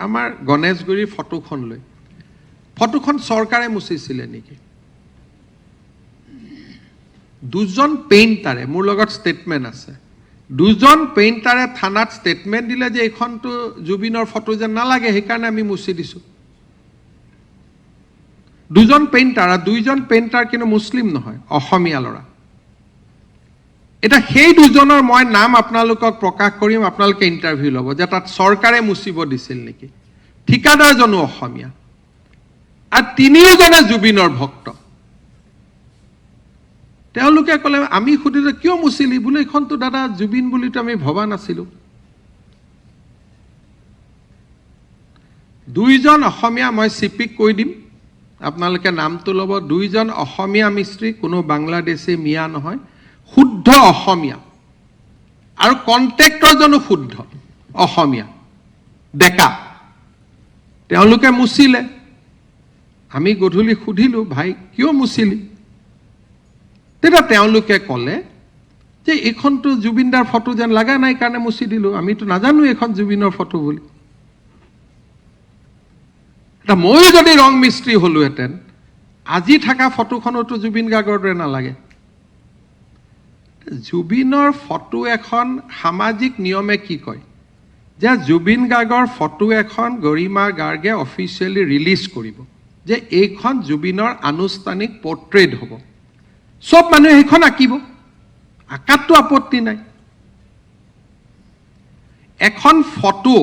আমাৰ গণেশগুৰিৰ ফটোখন লৈ ফটোখন চৰকাৰে মুচিছিলে নেকি দুজন পেইণ্টাৰে মোৰ লগত ষ্টেটমেণ্ট আছে দুজন পেইণ্টাৰে থানাত ষ্টেটমেণ্ট দিলে যে এইখনটো জুবিনৰ ফটো যেন নালাগে সেইকাৰণে আমি মুচি দিছোঁ দুজন পেইণ্টাৰ আৰু দুইজন পেইণ্টাৰ কিন্তু মুছলিম নহয় অসমীয়া ল'ৰা এটা সেই দুজনৰ মই নাম আপোনালোকক প্ৰকাশ কৰিম আপোনালোকে ইণ্টাৰভিউ ল'ব যে তাত চৰকাৰে মুচিব দিছিল নেকি ঠিকাদাৰজনো অসমীয়া আৰু তিনিওজনে জুবিনৰ ভক্ত তেওঁলোকে ক'লে আমি সুধিলে কিয় মুচিলি বোলে এইখনটো দাদা জুবিন বুলিতো আমি ভবা নাছিলোঁ দুইজন অসমীয়া মই চিপিক কৈ দিম আপোনালোকে নামটো ল'ব দুইজন অসমীয়া মিস্ত্ৰী কোনো বাংলাদেশী মিয়া নহয় শুদ্ধ অসমীয়া আৰু কন্ট্ৰেক্টৰজনো শুদ্ধ অসমীয়া ডেকা তেওঁলোকে মুচিলে আমি গধূলি সুধিলো ভাই কিয় মুচিলি তেতিয়া তেওঁলোকে ক'লে যে এইখনটো জুবিনদাৰ ফটো যেন লগা নাই কাৰণে মুচি দিলোঁ আমিতো নাজানো এইখন জুবিনৰ ফটো বুলি এটা মই যদি ৰং মিস্ত্ৰী হলোহেঁতেন আজি থকা ফটোখনতো জুবিন গাৰ্গৰ দৰে নালাগে জুবিনৰ ফটো এখন সামাজিক নিয়মে কি কয় যে জুবিন গাৰ্গৰ ফটো এখন গৰিমা গাৰ্গে অফিচিয়েলি ৰিলিজ কৰিব যে এইখন জুবিনৰ আনুষ্ঠানিক পৰ্ট্ৰেট হ'ব সব মানুহে সেইখন আঁকিব আঁকাততো আপত্তি নাই এখন ফটো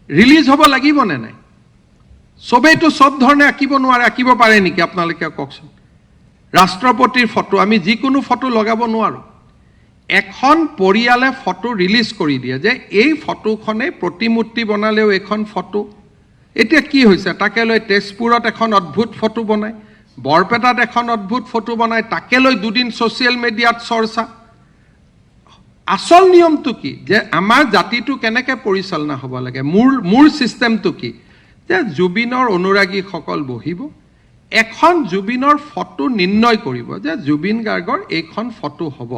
ৰিলিজ হ'ব লাগিব নে নাই সবেইতো সব ধৰণে আঁকিব নোৱাৰে আঁকিব পাৰে নেকি আপোনালোকে কওকচোন ৰাষ্ট্ৰপতিৰ ফটো আমি যিকোনো ফটো লগাব নোৱাৰো এখন পৰিয়ালে ফটো ৰিলিজ কৰি দিয়ে যে এই ফটোখনে প্ৰতিমূৰ্তি বনালেও এখন ফটো এতিয়া কি হৈছে তাকে লৈ তেজপুৰত এখন অদ্ভুত ফটো বনায় বৰপেটাত এখন অদ্ভুত ফটো বনায় তাকে লৈ দুদিন ছ'চিয়েল মিডিয়াত চৰ্চা আচল নিয়মটো কি যে আমাৰ জাতিটো কেনেকৈ পৰিচালনা হ'ব লাগে মোৰ চিষ্টেমটো কি যে জুবিনৰ অনুৰাগীসকল বহিব এখন জুবিনৰ ফটো নিৰ্ণয় কৰিব যে জুবিন গাৰ্গৰ এইখন ফটো হ'ব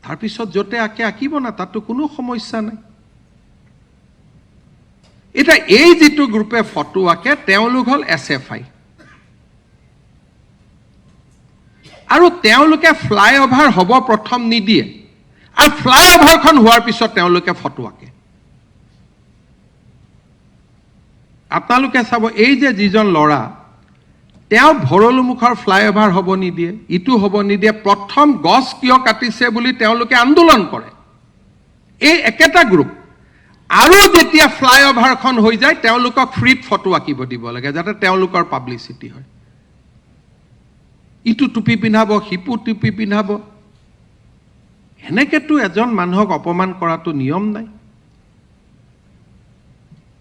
তাৰপিছত য'তে আঁকে আঁকিব না তাতো কোনো সমস্যা নাই এতিয়া এই যিটো গ্ৰুপে ফটো আঁকে তেওঁলোক হ'ল SFI আৰু তেওঁলোকে ফ্লাইঅভাৰ হ'ব প্ৰথম নিদিয়ে আৰু ফ্লাইঅভাৰখন হোৱাৰ পিছত তেওঁলোকে ফটো আঁকে আপোনালোকে চাব এই যে যিজন ল'ৰা তেওঁ ভৰলুমুখৰ ফ্লাইঅভাৰ হ'ব নিদিয়ে ইটো হ'ব নিদিয়ে প্ৰথম গছ কিয় কাটিছে বুলি তেওঁলোকে আন্দোলন কৰে এই একেটা গ্ৰুপ আৰু যেতিয়া ফ্লাইঅভাৰখন হৈ যায় তেওঁলোকক ফ্ৰীত ফটো আঁকিব দিব লাগে যাতে তেওঁলোকৰ পাব্লিচিটি হয় ইটো টুপি পিন্ধাব সিপু টুপি পিন্ধাব এনেকেতো এজন মানুহক অপমান কৰাটো নিয়ম নাই